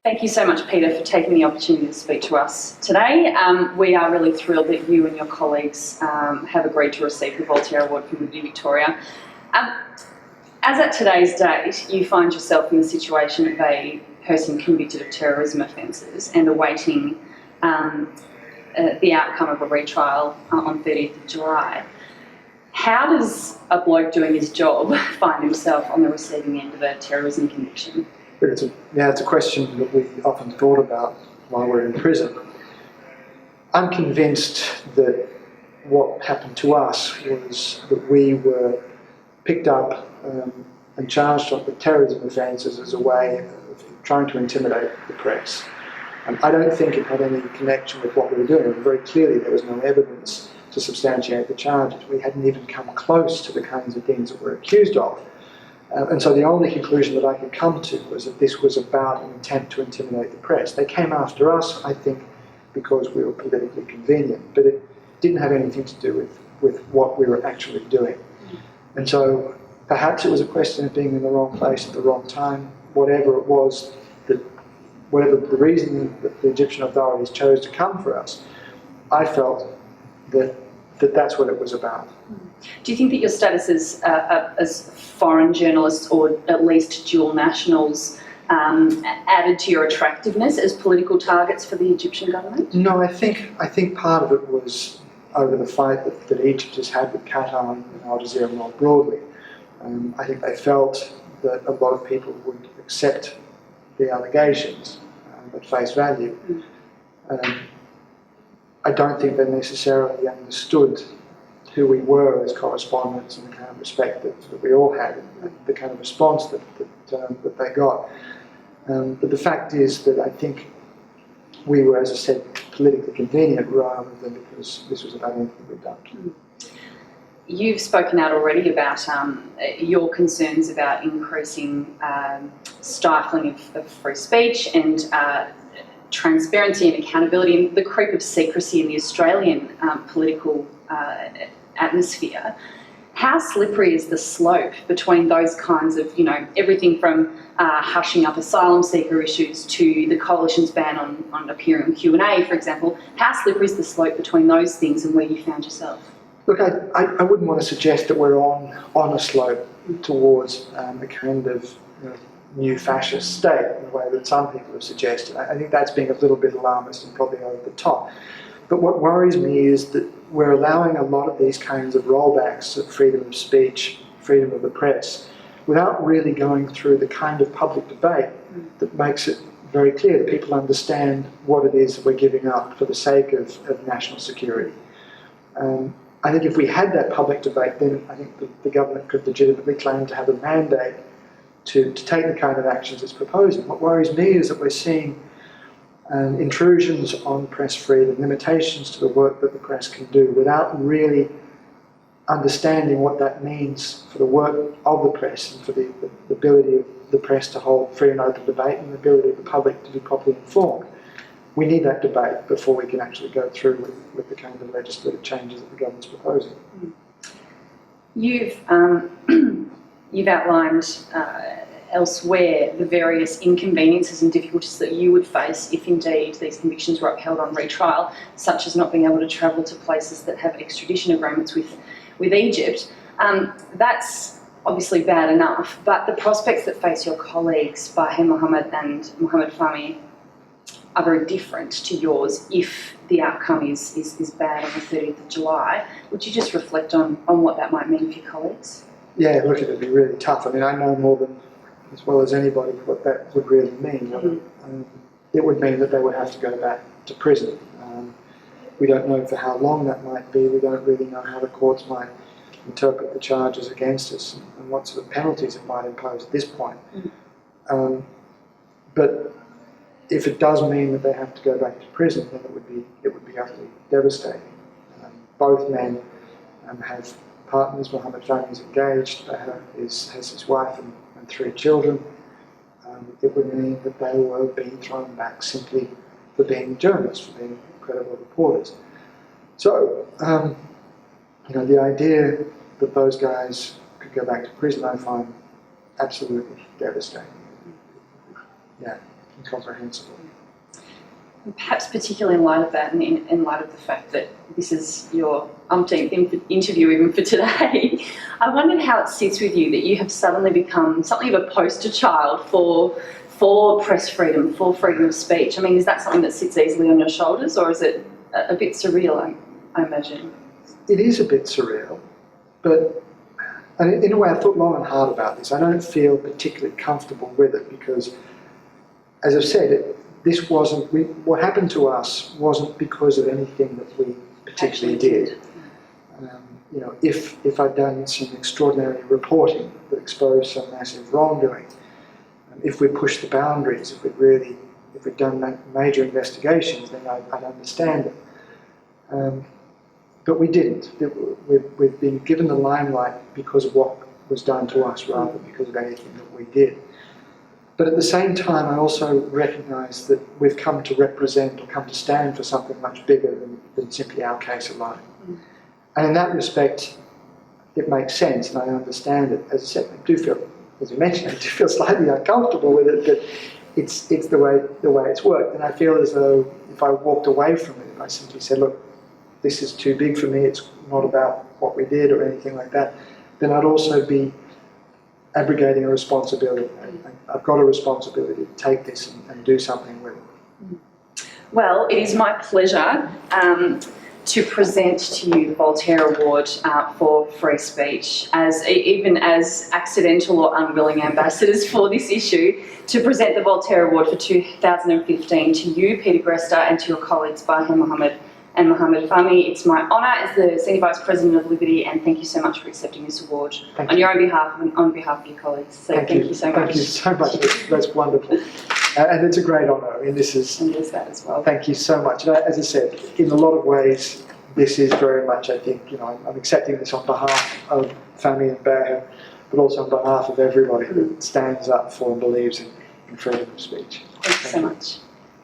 Thank you so much, Peter, for taking the opportunity to speak to us today. We are really thrilled that you and your colleagues have agreed to receive the Voltaire Award from Victoria. As at today's date, you find yourself in the situation of a person convicted of terrorism offences and awaiting the outcome of a retrial on 30th of July. How does a bloke doing his job find himself on the receiving end of a terrorism conviction? It's a question that we often thought about while we're in prison. I'm convinced that what happened to us was that we were picked up and charged with terrorism offences as a way of trying to intimidate the press. I don't think it had any connection with what we were doing. Very clearly there was no evidence to substantiate the charges. We hadn't even come close to the kinds of things that we're accused of. And so the only conclusion that I could come to was that this was about an attempt to intimidate the press. They came after us, I think, because we were politically convenient, but it didn't have anything to do with what we were actually doing. And so perhaps it was a question of being in the wrong place at the wrong time. Whatever it was, whatever the reason that the Egyptian authorities chose to come for us, I felt that that's what it was about. Do you think that your status as foreign journalists, or at least dual nationals, added to your attractiveness as political targets for the Egyptian government? No, I think part of it was over the fight that Egypt has had with Qatar and Al Jazeera more broadly. I think they felt that a lot of people would accept the allegations at face value. I don't think they necessarily understood who we were as correspondents and the kind of respect that we all had, and the kind of response that they got. But the fact is that I think we were, as I said, politically convenient rather than because this was about anything we'd done. You've spoken out already about your concerns about increasing stifling of free speech and transparency and accountability, and the creep of secrecy in the Australian political atmosphere. How slippery is the slope between those kinds of, everything from hushing up asylum seeker issues to the coalition's ban on appearing on Q&A, for example? How slippery is the slope between those things and where you found yourself? Look, I wouldn't want to suggest that we're on a slope towards a kind of new fascist state in the way that some people have suggested. I think that's being a little bit alarmist and probably over the top. But what worries me is that we're allowing a lot of these kinds of rollbacks of freedom of speech, freedom of the press, without really going through the kind of public debate that makes it very clear that people understand what it is that we're giving up for the sake of national security. I think if we had that public debate, then I think the government could legitimately claim to have a mandate to take the kind of actions it's proposing. What worries me is that we're seeing intrusions on press freedom, limitations to the work that the press can do without really understanding what that means for the work of the press and for the ability of the press to hold free and open debate and the ability of the public to be properly informed. We need that debate before we can actually go through with the kind of legislative changes that the government's proposing. You've outlined elsewhere the various inconveniences and difficulties that you would face if indeed these convictions were upheld on retrial, such as not being able to travel to places that have extradition agreements with Egypt. That's obviously bad enough, but the prospects that face your colleagues, Bahe Mohammed and Mohammed Fahmy, are very different to yours if the outcome is bad on the 30th of July. Would you just reflect on what that might mean for your colleagues? Yeah, look, it would be really tough. I mean, I know more than as well as anybody what that would really mean. It would mean that they would have to go back to prison. We don't know for how long that might be. We don't really know how the courts might interpret the charges against us and what sort of penalties it might impose at this point. But if it does mean that they have to go back to prison, then it would be utterly devastating. Both men have partners. Mohammed Fahmy is engaged, has his wife and 3 children. It would mean that they were being thrown back simply for being journalists, for being credible reporters. So, the idea that those guys could go back to prison, I find absolutely devastating. Yeah. incomprehensible. Perhaps particularly in light of that, and in light of the fact that this is your umpteenth interview even for today, I wondered how it sits with you that you have suddenly become something of a poster child for press freedom, for freedom of speech. I mean, is that something that sits easily on your shoulders, or is it a bit surreal, I imagine? It is a bit surreal, but in a way I thought long and hard about this. I don't feel particularly comfortable with it because, as I've said, what happened to us wasn't because of anything that we particularly did. If I'd done some extraordinary reporting that exposed some massive wrongdoing, if we pushed the boundaries, if we'd done major investigations, then I'd understand it. But we didn't. We've been given the limelight because of what was done to us rather than because of anything that we did. But at the same time, I also recognise that we've come to represent or come to stand for something much bigger than simply our case alone. And in that respect, it makes sense and I understand it. As I said, I do feel, as you mentioned, I do feel slightly uncomfortable with it, but it's the way it's worked. And I feel as though if I walked away from it, if I simply said, look, this is too big for me, it's not about what we did or anything like that, then I'd also be abrogating a responsibility. I've got a responsibility to take this and do something with it. Well, it is my pleasure to present to you the Voltaire Award for free speech, even as accidental or unwilling ambassadors for this issue, to present the Voltaire Award for 2015 to you, Peter Greste, and to your colleagues, Bahir Mohammed and Mohammed Fahmy. It's my honour as the Senior Vice President of Liberty, and thank you so much for accepting this award on your own behalf and on behalf of your colleagues. So thank you so much. Thank you so much. That's wonderful. And it's a great honour. I mean, this is... And there's that as well. Thank you so much. And as I said, in a lot of ways, this is very much, I think, I'm accepting this on behalf of Fahmy and Bahir, but also on behalf of everybody that stands up for and believes in freedom of speech. Thank you so much.